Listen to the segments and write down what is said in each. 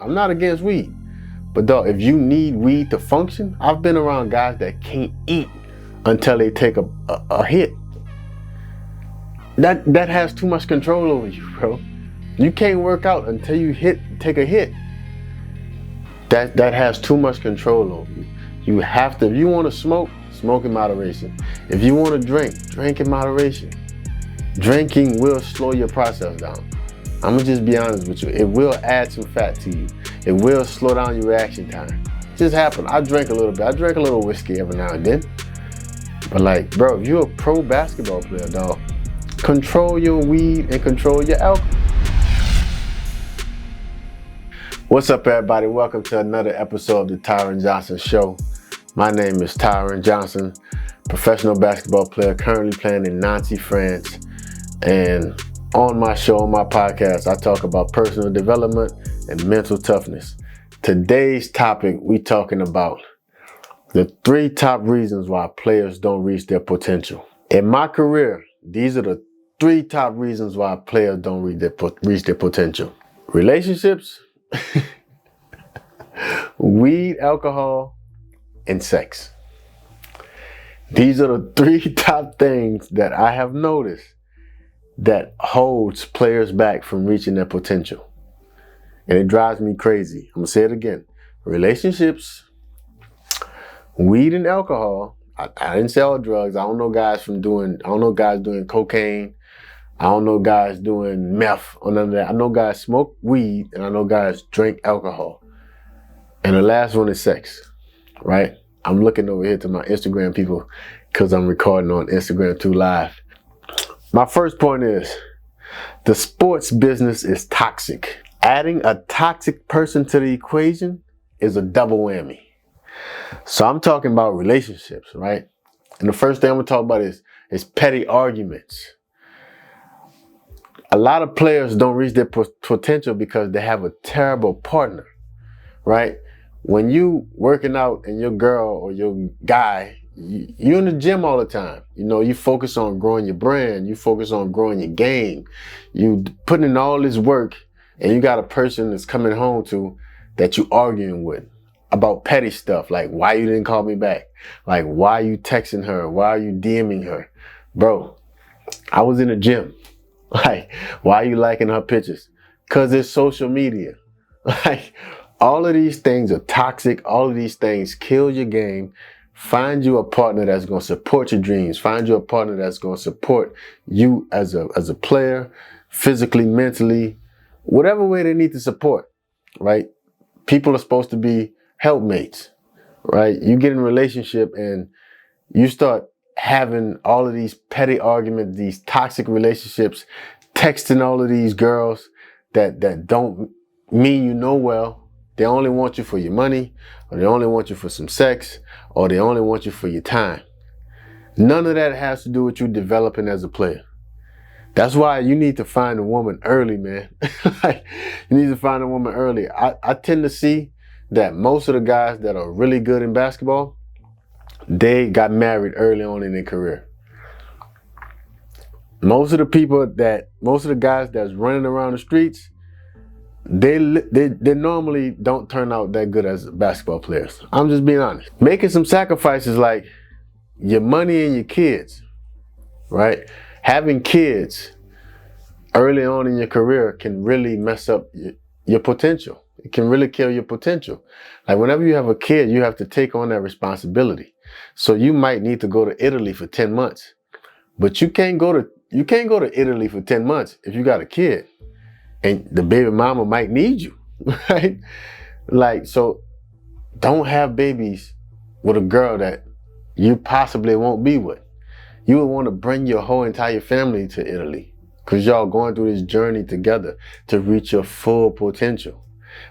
I'm not against weed. But dog, if you need weed to function, I've been around guys that can't eat until they take a hit. That has too much control over you, bro. You can't work out until you take a hit. That has too much control over you. You have to, if you want to smoke in moderation. If you want to drink in moderation. Drinking will slow your process down. I'm gonna just be honest with you. It will add some fat to you. It will slow down your reaction time. It just happened. I drink a little bit. I drink a little whiskey every now and then. But like, bro, if you're a pro basketball player, dog, control your weed and control your alcohol. What's up, everybody? Welcome to another episode of the Tyren Johnson Show. My name is Tyren Johnson, professional basketball player currently playing in Nancy, France. And on my show, on my podcast, I talk about personal development and mental toughness. Today's topic, we talking about the 3 top reasons why players don't reach their potential. In my career, these are the 3 top reasons why players don't reach their potential. Relationships, weed, alcohol, and sex. These are the 3 top things that I have noticed that holds players back from reaching their potential. And it drives me crazy. I'm gonna say it again. Relationships, weed and alcohol. I didn't say all drugs. I don't know guys doing cocaine. I don't know guys doing meth or none of that. I know guys smoke weed and I know guys drink alcohol. And the last one is sex, right? I'm looking over here to my Instagram people because I'm recording on Instagram 2 Live. My first point is the sports business is toxic. Adding a toxic person to the equation is a double whammy. So I'm talking about relationships, right? And the first thing I'm gonna talk about is petty arguments. A lot of players don't reach their potential because they have a terrible partner, right? When you working out and your girl or your guy, you're in the gym all the time. You know, you focus on growing your brand. You focus on growing your game. You putting in all this work and you got a person that's coming home to that you arguing with about petty stuff. Like, why you didn't call me back? Like, why you texting her? Why are you DMing her? Bro, I was in the gym. Like, why are you liking her pictures? Cause it's social media. Like, all of these things are toxic. All of these things kill your game. Find you a partner that's going to support your dreams. Find you a partner that's going to support you as a player, physically, mentally, whatever way they need to support, right? People are supposed to be helpmates, right? You get in a relationship and you start having all of these petty arguments, these toxic relationships, texting all of these girls that don't mean you know well. They only want you for your money, or they only want you for some sex, or they only want you for your time. None of that has to do with you developing as a player. That's why you need to find a woman early, man. Like, you need to find a woman early. I tend to see that most of the guys that are really good in basketball, they got married early on in their career. Most of the guys that's running around the streets, they normally don't turn out that good as basketball players. I'm just being honest. Making some sacrifices like your money and your kids, right? Having kids early on in your career can really mess up your potential. It can really kill your potential. Like, whenever you have a kid, you have to take on that responsibility. So you might need to go to Italy for 10 months, but you can't go to Italy for 10 months if you got a kid. And the baby mama might need you, right? Like, so don't have babies with a girl that you possibly won't be with. You would want to bring your whole entire family to Italy because y'all going through this journey together to reach your full potential.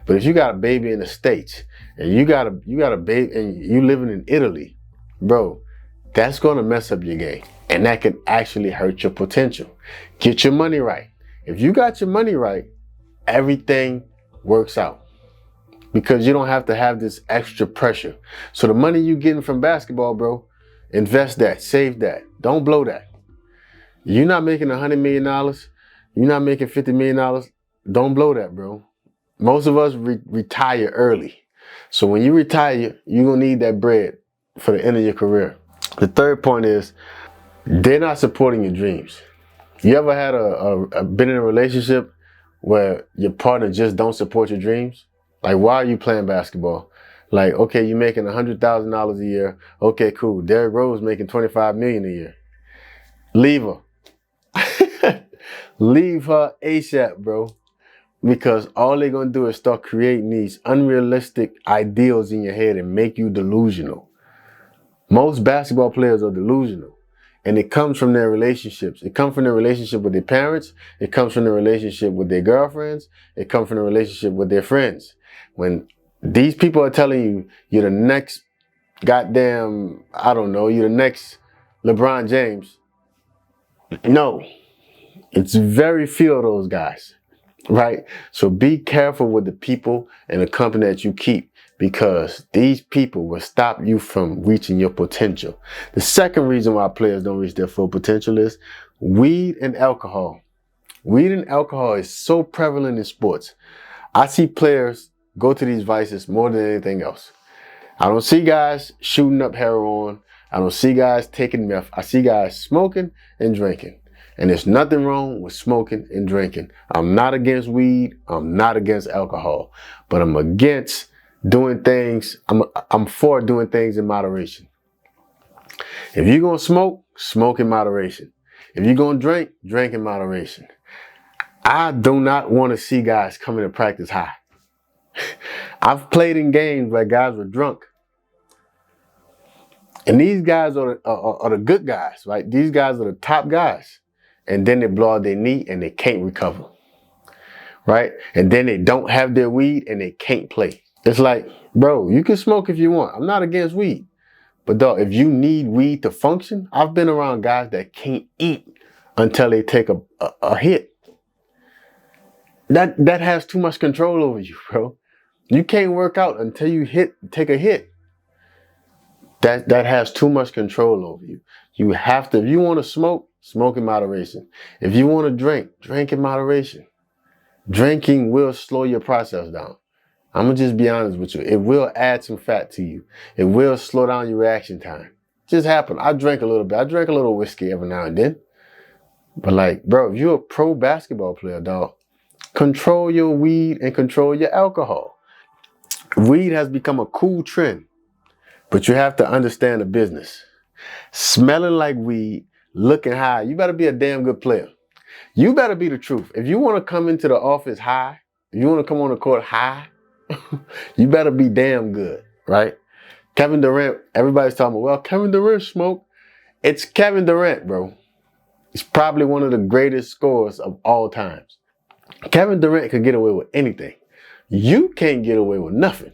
But if you got a baby in the States and you got a baby and you living in Italy, bro, that's going to mess up your game. And that can actually hurt your potential. Get your money right. If you got your money right, everything works out because you don't have to have this extra pressure. So the money you getting from basketball, bro, invest that, save that. Don't blow that. You're not making $100 million. You're not making $50 million. Don't blow that, bro. Most of us retire early. So when you retire, you're going to need that bread for the end of your career. The third point is they're not supporting your dreams. You ever had been in a relationship where your partner just don't support your dreams? Like, why are you playing basketball? Like, okay, you're making $100,000 a year. Okay, cool. Derrick Rose making $25 million a year. Leave her. Leave her ASAP, bro. Because all they're going to do is start creating these unrealistic ideals in your head and make you delusional. Most basketball players are delusional. And it comes from their relationships. It comes from their relationship with their parents. It comes from their relationship with their girlfriends. It comes from their relationship with their friends. When these people are telling you, you're the next goddamn, I don't know, you're the next LeBron James. No, it's very few of those guys, right? So be careful with the people and the company that you keep, because these people will stop you from reaching your potential. The second reason why players don't reach their full potential is weed and alcohol. Weed and alcohol is so prevalent in sports. I see players go to these vices more than anything else. I don't see guys shooting up heroin. I don't see guys taking meth. I see guys smoking and drinking. And there's nothing wrong with smoking and drinking. I'm not against weed. I'm not against alcohol. But I'm against doing things. I'm for doing things in moderation. If you're going to smoke, smoke in moderation. If you're going to drink, drink in moderation. I do not want to see guys coming to practice high. I've played in games where guys were drunk. And these guys are the good guys, right? These guys are the top guys. And then they blow out their knee and they can't recover, right? And then they don't have their weed and they can't play. It's like, bro, you can smoke if you want. I'm not against weed. But dog, if you need weed to function, I've been around guys that can't eat until they take a hit. That has too much control over you, bro. You can't work out until you take a hit. That has too much control over you. You have to, if you want to smoke, smoke in moderation. If you want to drink, drink in moderation. Drinking will slow your process down. I'm going to just be honest with you. It will add some fat to you. It will slow down your reaction time. Just happen. I drink a little bit. I drink a little whiskey every now and then. But like, bro, if you're a pro basketball player, dog, control your weed and control your alcohol. Weed has become a cool trend, but you have to understand the business. Smelling like weed, looking high, you better be a damn good player. You better be the truth. If you want to come into the office high, if you want to come on the court high, you better be damn good, right? Kevin Durant, everybody's talking about, well, Kevin Durant smoked. It's Kevin Durant, bro. He's probably one of the greatest scorers of all times. Kevin Durant could get away with anything. You can't get away with nothing.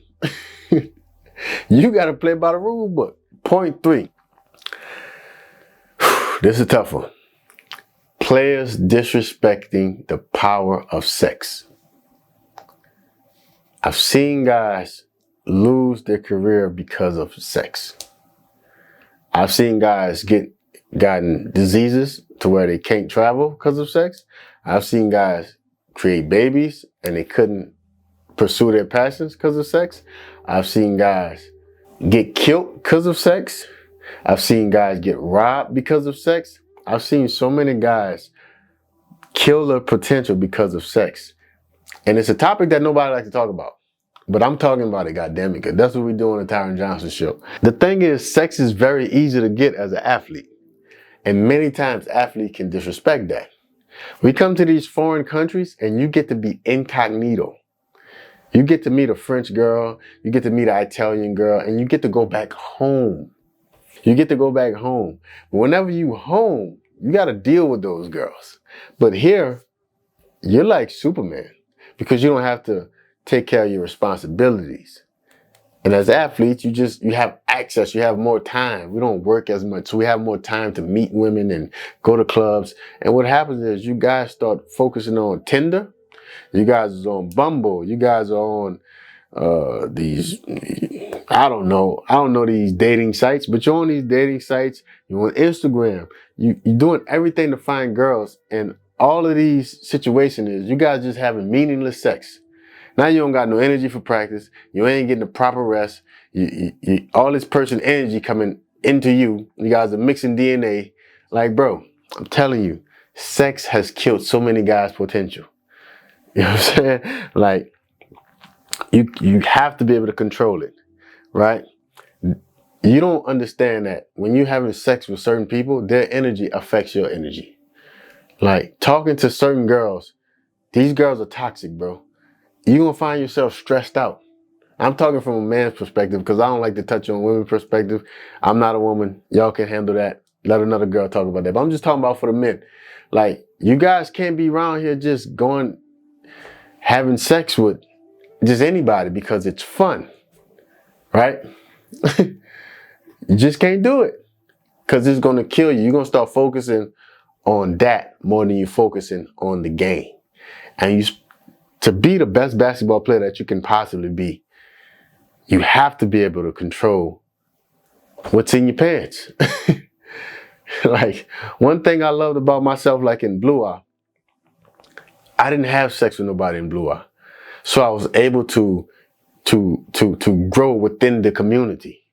You got to play by the rule book. Point 3. This is a tough one. Players disrespecting the power of sex. I've seen guys lose their career because of sex. I've seen guys gotten diseases to where they can't travel because of sex. I've seen guys create babies and they couldn't pursue their passions because of sex. I've seen guys get killed because of sex. I've seen guys get robbed because of sex. I've seen so many guys kill their potential because of sex. And it's a topic that nobody likes to talk about. But I'm talking about it, goddammit, because that's what we do on the Tyren Johnson Show. The thing is, sex is very easy to get as an athlete. And many times athletes can disrespect that. We come to these foreign countries and you get to be incognito. You get to meet a French girl, you get to meet an Italian girl, and you get to go back home. You get to go back home. But whenever you home, you got to deal with those girls. But here, you're like Superman because you don't have to take care of your responsibilities. And as athletes, you have access, you have more time. We don't work as much, so we have more time to meet women and go to clubs. And what happens is you guys start focusing on Tinder. You guys are on Bumble. You guys are on these, I don't know these dating sites, but you're on these dating sites. You're on Instagram. You're doing everything to find girls. And all of these situations is you guys just having meaningless sex. Now you don't got no energy for practice. You ain't getting the proper rest. All this person energy coming into you. You guys are mixing DNA. Like, bro, I'm telling you, sex has killed so many guys' potential. You know what I'm saying? Like, you have to be able to control it, right? You don't understand that when you're having sex with certain people, their energy affects your energy. Like, talking to certain girls, these girls are toxic, bro. You're going to find yourself stressed out. I'm talking from a man's perspective because I don't like to touch on women's perspective. I'm not a woman. Y'all can handle that. Let another girl talk about that. But I'm just talking about for the men. Like, you guys can't be around here just having sex with just anybody because it's fun, right? You just can't do it because it's going to kill you. You're going to start focusing on that more than you're focusing on the game. And to be the best basketball player that you can possibly be, you have to be able to control what's in your pants. Like, one thing I loved about myself, like in Blue Eye, I didn't have sex with nobody in Blue Eye. So I was able to grow within the community.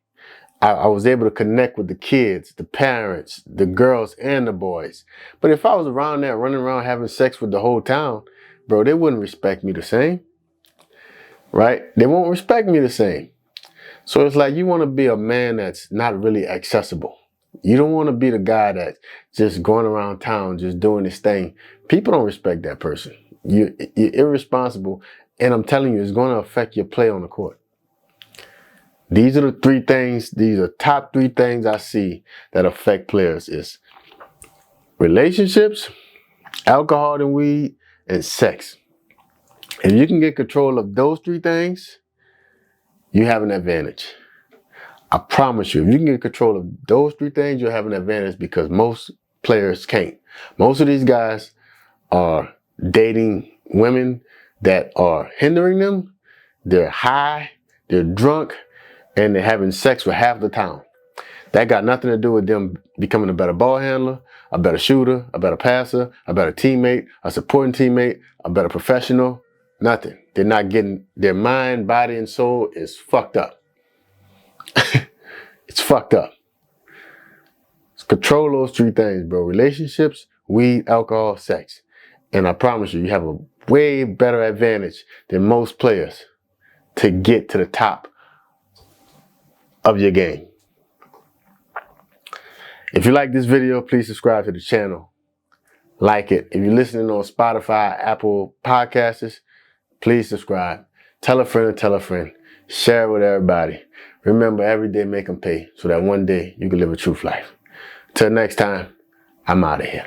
I was able to connect with the kids, the parents, the girls, and the boys. But if I was around there running around having sex with the whole town, bro, they wouldn't respect me the same, right? They won't respect me the same. So it's like you want to be a man that's not really accessible. You don't want to be the guy that's just going around town, just doing this thing. People don't respect that person. You're irresponsible, and I'm telling you, it's going to affect your play on the court. These are the three things, these are top three things I see that affect players is relationships, alcohol and weed, and sex. If you can get control of those three things, you have an advantage. I promise you, if you can get control of those three things, you'll have an advantage because most players can't. Most of these guys are dating women that are hindering them. They're high, they're drunk, and they're having sex with half the town. That got nothing to do with them becoming a better ball handler, a better shooter, a better passer, a better teammate, a supporting teammate, a better professional. Nothing. They're not getting, their mind, body, and soul is fucked up. It's fucked up. Control those three things, bro. Relationships, weed, alcohol, sex. And I promise you, you have a way better advantage than most players to get to the top of your game. If you like this video, please subscribe to the channel. Like it. If you're listening on Spotify, Apple Podcasts, please subscribe. Tell a friend and tell a friend. Share it with everybody. Remember, every day make them pay so that one day you can live a truth life. Till next time, I'm out of here.